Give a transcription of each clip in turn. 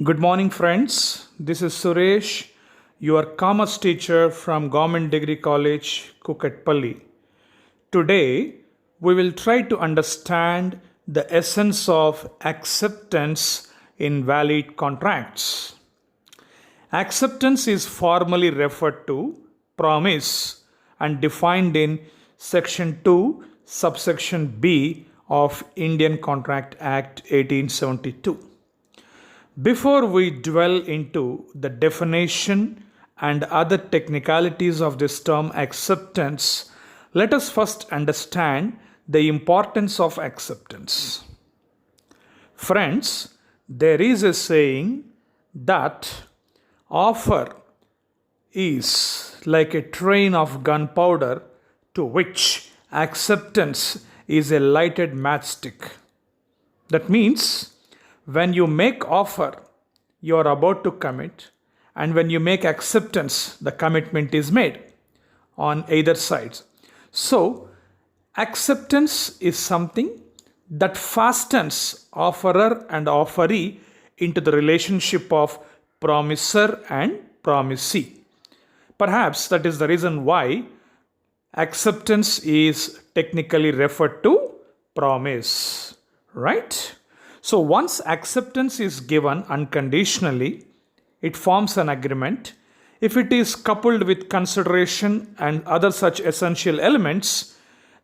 Good morning, friends. This is Suresh, your commerce teacher from Government Degree College, Kukatpalli. Today, we will try to understand the essence of acceptance in valid contracts. Acceptance is formally referred to promise and defined in Section 2, subsection B of Indian Contract Act 1872. Before we dwell into the definition and other technicalities of this term acceptance, let us first understand the importance of acceptance. Friends, there is a saying that offer is like a train of gunpowder to which acceptance is a lighted matchstick. That means when you make offer, you are about to commit, and when you make acceptance, the commitment is made on either sides. So, acceptance is something that fastens offerer and offeree into the relationship of promiser and promisee. Perhaps that is the reason why acceptance is technically referred to promise, right? So once acceptance is given unconditionally, it forms an agreement. If it is coupled with consideration and other such essential elements,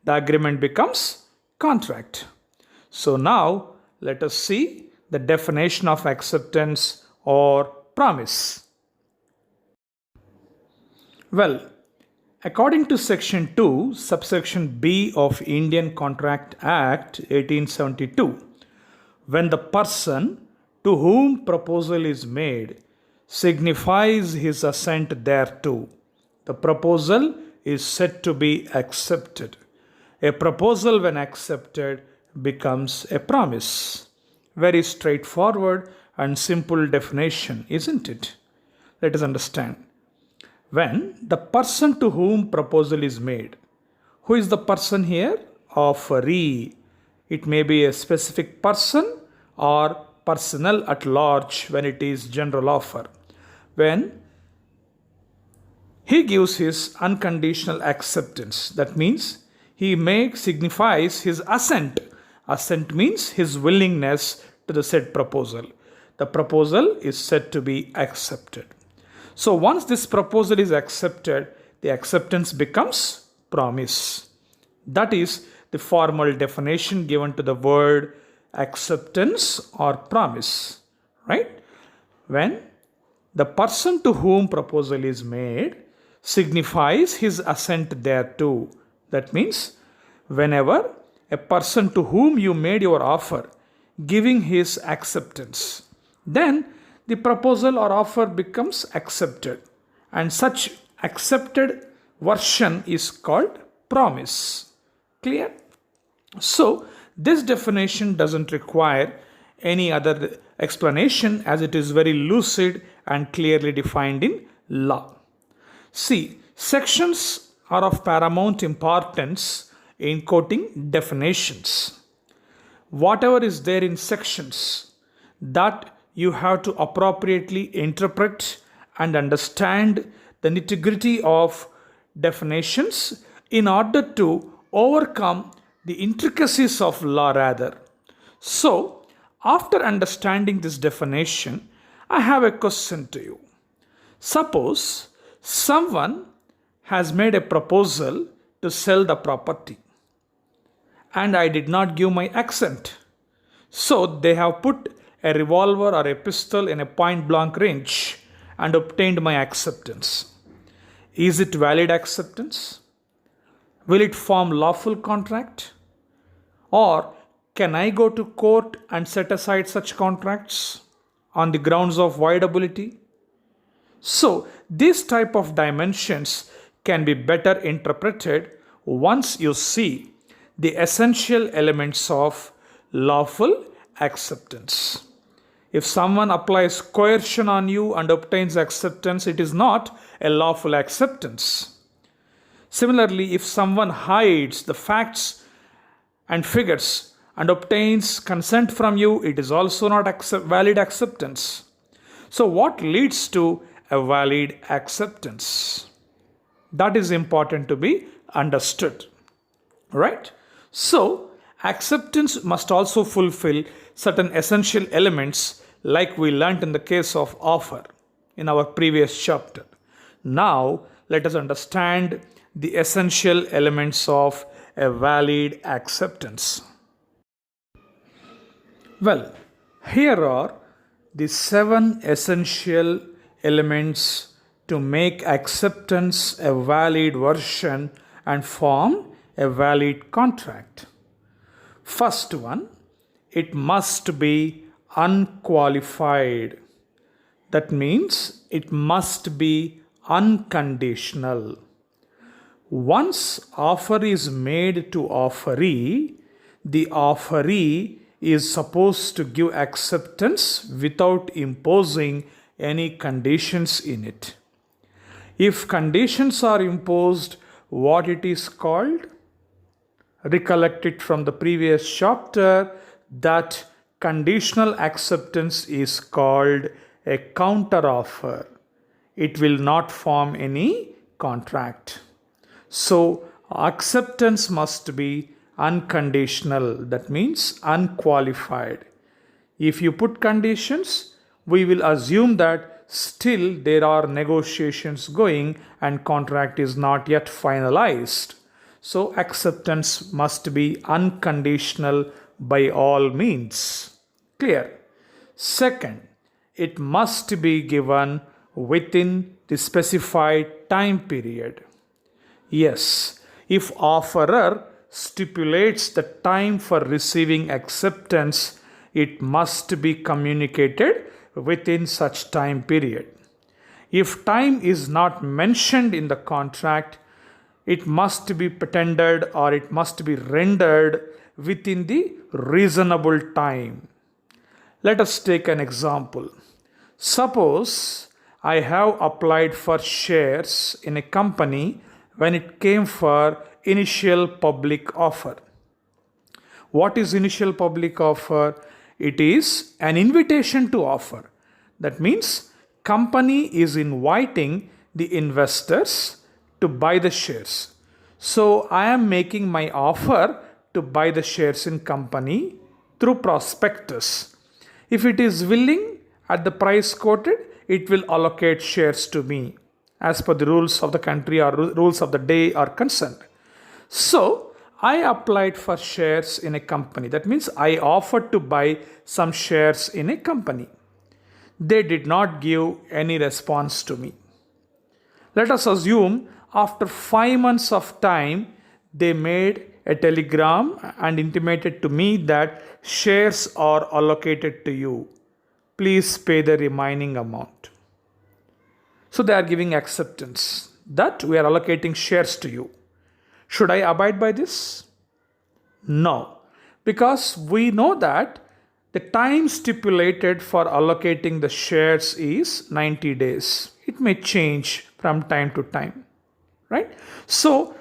the agreement becomes contract. So now let us see the definition of acceptance or promise. Well, according to Section 2, subsection B of Indian Contract Act 1872, when the person to whom proposal is made signifies his assent thereto, the proposal is said to be accepted. A proposal, when accepted, becomes a promise. Very straightforward and simple definition, isn't it? Let us understand. When the person to whom proposal is made, who is the person here? Offeree. It may be a specific person or personnel at large when it is general offer. When he gives his unconditional acceptance, that means he signifies his assent. Assent means his willingness to the said proposal. The proposal is said to be accepted. So once this proposal is accepted, the acceptance becomes promise. That is the formal definition given to the word acceptance or promise, right? When the person to whom proposal is made signifies his assent thereto. That means whenever a person to whom you made your offer giving his acceptance, then the proposal or offer becomes accepted, and such accepted version is called promise. Clear? So, this definition doesn't require any other explanation as it is very lucid and clearly defined in law. See, sections are of paramount importance in quoting definitions. Whatever is there in sections, that you have to appropriately interpret and understand the nitty-gritty of definitions in order to overcome the intricacies of law rather. So, after understanding this definition, I have a question to you. Suppose someone has made a proposal to sell the property and I did not give my assent. So, they have put a revolver or a pistol in a point blank range and obtained my acceptance. Is it valid acceptance? Will it form lawful contract? Or can I go to court and set aside such contracts on the grounds of voidability? So, this type of dimensions can be better interpreted once you see the essential elements of lawful acceptance. If someone applies coercion on you and obtains acceptance, it is not a lawful acceptance. Similarly, if someone hides the facts and figures and obtains consent from you, it is also not valid acceptance. So what leads to a valid acceptance? That is important to be understood, right? So acceptance must also fulfill certain essential elements like we learnt in the case of offer in our previous chapter. Now let us understand the essential elements of a valid acceptance. Well, here are the 7 essential elements to make acceptance a valid version and form a valid contract. First one, it must be unqualified. That means it must be unconditional. Once offer is made to offeree, the offeree is supposed to give acceptance without imposing any conditions in it. If conditions are imposed, what it is called? Recollect it from the previous chapter that conditional acceptance is called a counter offer. It will not form any contract. So acceptance must be unconditional, that means unqualified. If you put conditions, we will assume that still there are negotiations going and contract is not yet finalized. So acceptance must be unconditional by all means. Clear? Second, it must be given within the specified time period. Yes, if offerer stipulates the time for receiving acceptance, it must be communicated within such time period. If time is not mentioned in the contract, it must be tendered or it must be rendered within the reasonable time. Let us take an example. Suppose I have applied for shares in a company when it came for initial public offer. What is initial public offer? It is an invitation to offer. That means company is inviting the investors to buy the shares. So I am making my offer to buy the shares in company through prospectus. If it is willing at the price quoted, it will allocate shares to me as per the rules of the country or rules of the day are concerned. So I applied for shares in a company. That means I offered to buy some shares in a company. They did not give any response to me. Let us assume after 5 months of time, they made a telegram and intimated to me that shares are allocated to you. Please pay the remaining amount. So they are giving acceptance that we are allocating shares to you. Should I abide by this? No, because we know that the time stipulated for allocating the shares is 90 days. It may change from time to time, right? So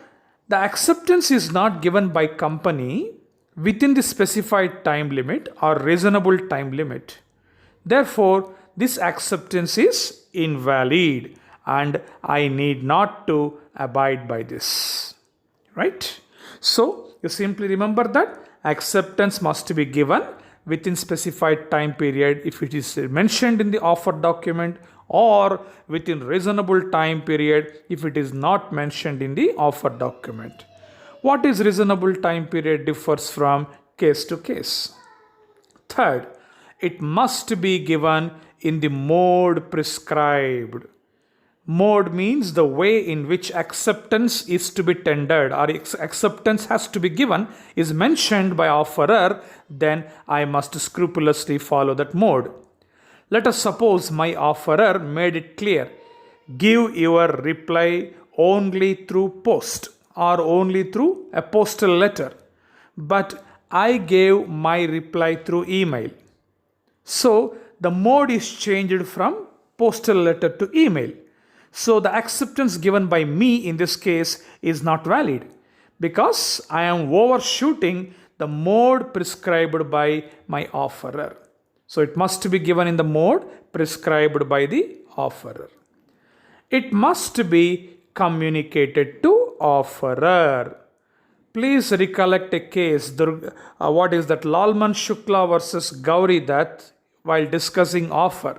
the acceptance is not given by company within the specified time limit or reasonable time limit. Therefore, this acceptance is invalid and I need not to abide by this, right? So you simply remember that acceptance must be given within specified time period if it is mentioned in the offer document, or within reasonable time period if it is not mentioned in the offer document. What is reasonable time period differs from case to case. Third, it must be given in the mode prescribed. Mode means the way in which acceptance is to be tendered or acceptance has to be given is mentioned by offerer, then I must scrupulously follow that mode. Let us suppose my offerer made it clear, give your reply only through post or only through a postal letter, but I gave my reply through email. So the mode is changed from postal letter to email. So the acceptance given by me in this case is not valid because I am overshooting the mode prescribed by my offerer. So it must be given in the mode prescribed by the offerer. It must be communicated to offerer. Please recollect a case, what is that, Lalman Shukla versus Gauri Dutt, while discussing offer.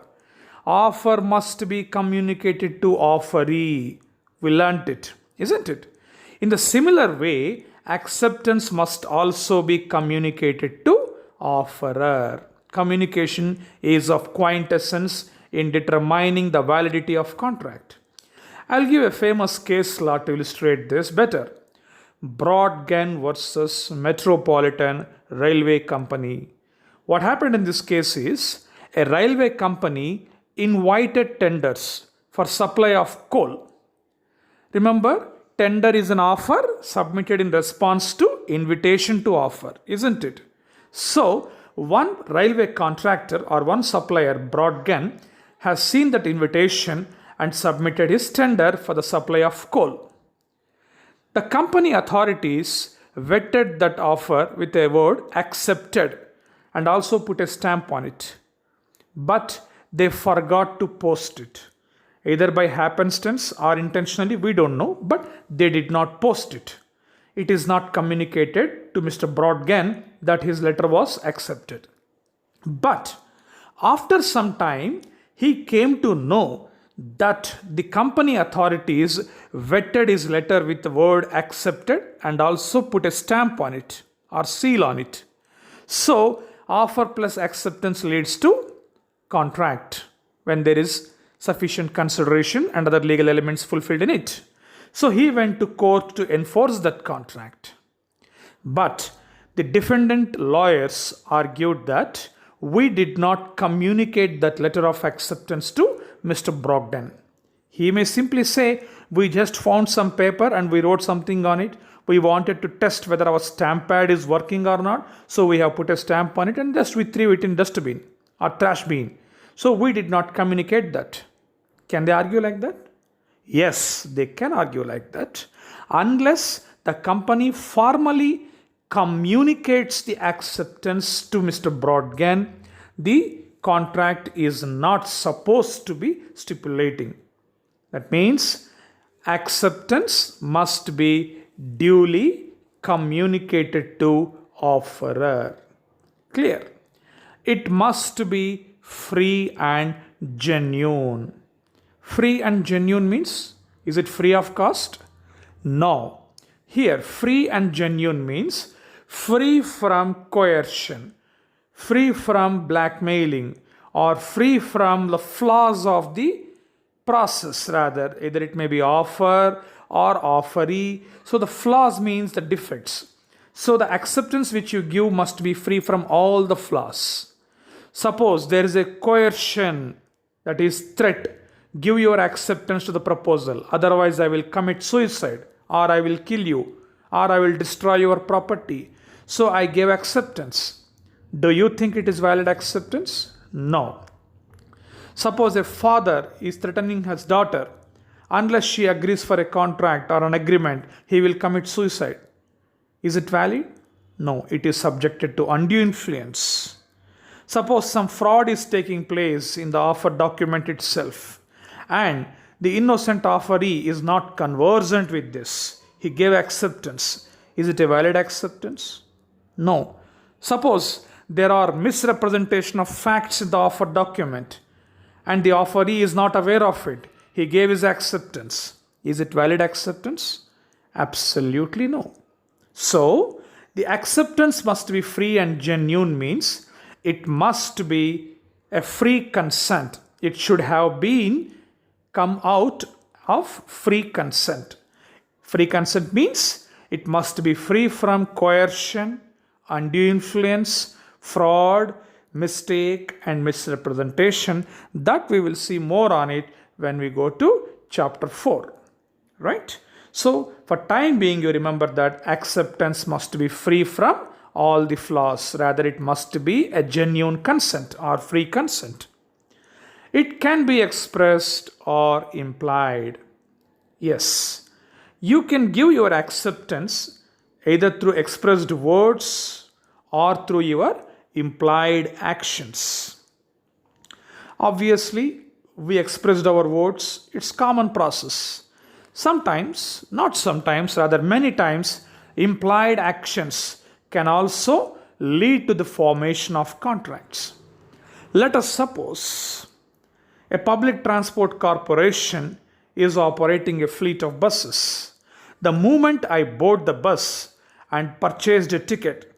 Offer must be communicated to offeree. We learnt it, isn't it? In the similar way, acceptance must also be communicated to offerer. Communication is of quintessence in determining the validity of contract. I'll give a famous case law to illustrate this better. Brodgan versus Metropolitan Railway Company. What happened in this case is a railway company invited tenders for supply of coal. Remember, tender is an offer submitted in response to invitation to offer, isn't it? So, one railway contractor or one supplier, Brodgan, has seen that invitation and submitted his tender for the supply of coal. The company authorities vetted that offer with a word accepted and also put a stamp on it. But they forgot to post it. Either by happenstance or intentionally, we don't know, but they did not post it. It is not communicated to Mr. Brodgan that his letter was accepted. But after some time, he came to know that the company authorities vetted his letter with the word accepted and also put a stamp on it or seal on it. So, offer plus acceptance leads to contract when there is sufficient consideration and other legal elements fulfilled in it. So, he went to court to enforce that contract. But the defendant lawyers argued that we did not communicate that letter of acceptance to Mr. Brodgan. He may simply say, we just found some paper and we wrote something on it. We wanted to test whether our stamp pad is working or not. So we have put a stamp on it and just we threw it in dustbin or trash bin. So we did not communicate that. Can they argue like that? Yes, they can argue like that. Unless the company formally communicates the acceptance to Mr. Brodgan, the contract is not supposed to be stipulating. That means acceptance must be duly communicated to offerer. Clear? It must be free and genuine. Free and genuine means, is it free of cost? No. Here, free and genuine means free from coercion, free from blackmailing, or free from the flaws of the process rather. Either it may be offer or offeree. So the flaws means the defects. So the acceptance which you give must be free from all the flaws. Suppose there is a coercion, that is threat. Give your acceptance to the proposal, otherwise I will commit suicide, or I will kill you, or I will destroy your property. So I gave acceptance. Do you think it is valid acceptance? No. Suppose a father is threatening his daughter. Unless she agrees for a contract or an agreement, he will commit suicide. Is it valid? No, it is subjected to undue influence. Suppose some fraud is taking place in the offer document itself, and the innocent offeree is not conversant with this. He gave acceptance. Is it a valid acceptance? No. Suppose there are misrepresentation of facts in the offer document and the offeree is not aware of it. He gave his acceptance. Is it valid acceptance? Absolutely no. So, the acceptance must be free and genuine means it must be a free consent. It should have been come out of free consent. Free consent means it must be free from coercion, undue influence, fraud, mistake and misrepresentation. That we will see more on it when we go to chapter 4. Right? So, for time being, you remember that acceptance must be free from all the flaws. Rather, it must be a genuine consent or free consent. It can be expressed or implied. Yes, you can give your acceptance either through expressed words or through your implied actions. Obviously, we expressed our votes. It's common process. Sometimes, not sometimes, rather many times, implied actions can also lead to the formation of contracts. Let us suppose a public transport corporation is operating a fleet of buses. The moment I board the bus and purchased a ticket,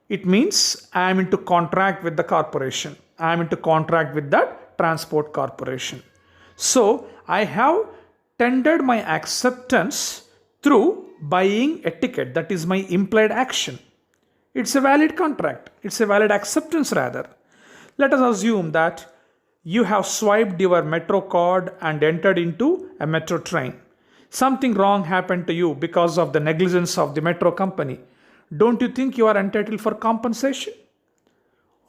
it means I am into contract with the corporation. I am into contract with that transport corporation. So I have tendered my acceptance through buying a ticket. That is my implied action. It's a valid contract. It's a valid acceptance rather. Let us assume that you have swiped your metro card and entered into a metro train. Something wrong happened to you because of the negligence of the metro company. Don't you think you are entitled for compensation?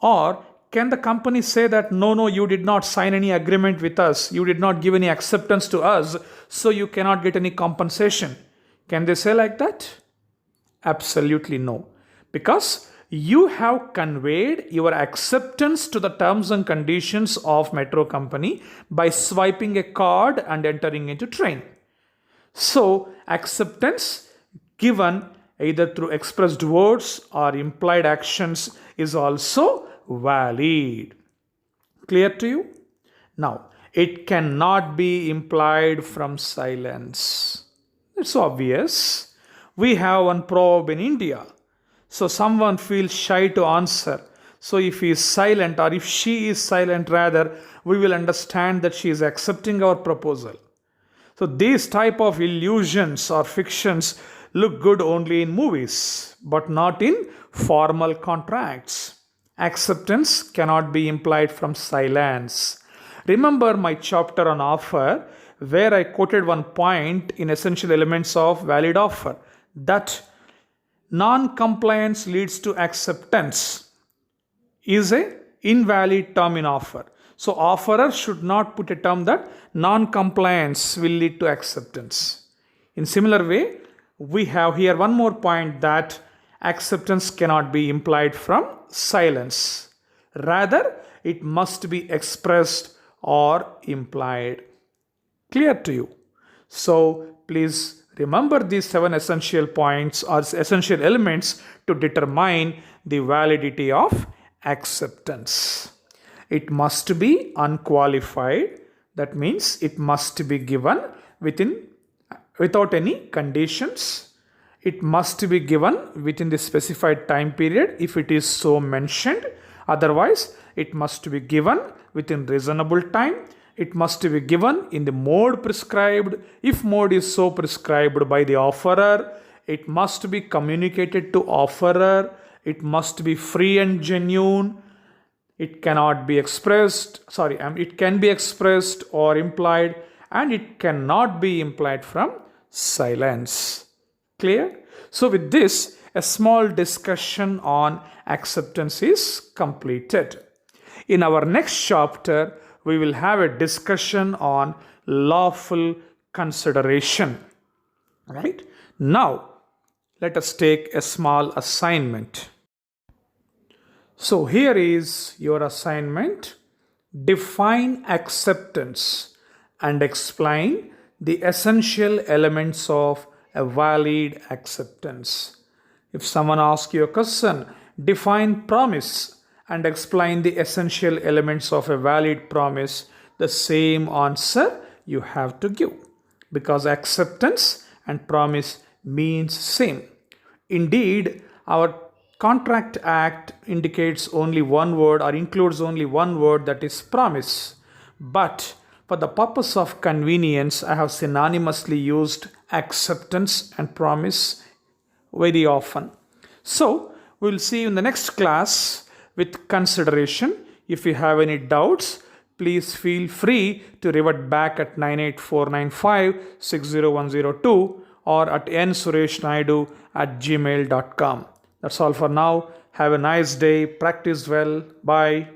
Or can the company say that no, you did not sign any agreement with us, you did not give any acceptance to us, so you cannot get any compensation? Can they say like that? Absolutely no. Because you have conveyed your acceptance to the terms and conditions of metro company by swiping a card and entering into train. So acceptance given either through expressed words or implied actions is also valid. Clear to you? Now, it cannot be implied from silence. It's obvious. We have one proverb in India. So someone feels shy to answer. So if he is silent, or if she is silent rather, we will understand that she is accepting our proposal. So these type of illusions or fictions look good only in movies, but not in formal contracts. Acceptance cannot be implied from silence. Remember my chapter on offer, where I quoted one point in essential elements of valid offer, that non-compliance leads to acceptance is a invalid term in offer. So offerer should not put a term that non-compliance will lead to acceptance. In similar way, we have here one more point that acceptance cannot be implied from silence. Rather, it must be expressed or implied. Clear to you? So please remember these 7 essential points or essential elements to determine the validity of acceptance. It must be unqualified. That means it must be given without any conditions. It must be given within the specified time period if it is so mentioned. Otherwise, it must be given within reasonable time. It must be given in the mode prescribed. If mode is so prescribed by the offerer, it must be communicated to offerer. It must be free and genuine. It cannot be expressed, it can be expressed or implied, and it cannot be implied from silence. Clear? So with this, a small discussion on acceptance is completed. In our next chapter, we will have a discussion on lawful consideration. Right? Now, let us take a small assignment. So here is your assignment. Define acceptance and explain the essential elements of a valid acceptance. If someone asks you a question, define promise and explain the essential elements of a valid promise, the same answer you have to give, because acceptance and promise means same. Indeed, our Contract Act indicates only one word or includes only one word, that is promise. But for the purpose of convenience, I have synonymously used acceptance and promise very often. So we will see you in the next class with consideration. If you have any doubts, please feel free to revert back at 98495 60102 or at nsureshnaidu@gmail.com. That's all for now. Have a nice day. Practice well. Bye.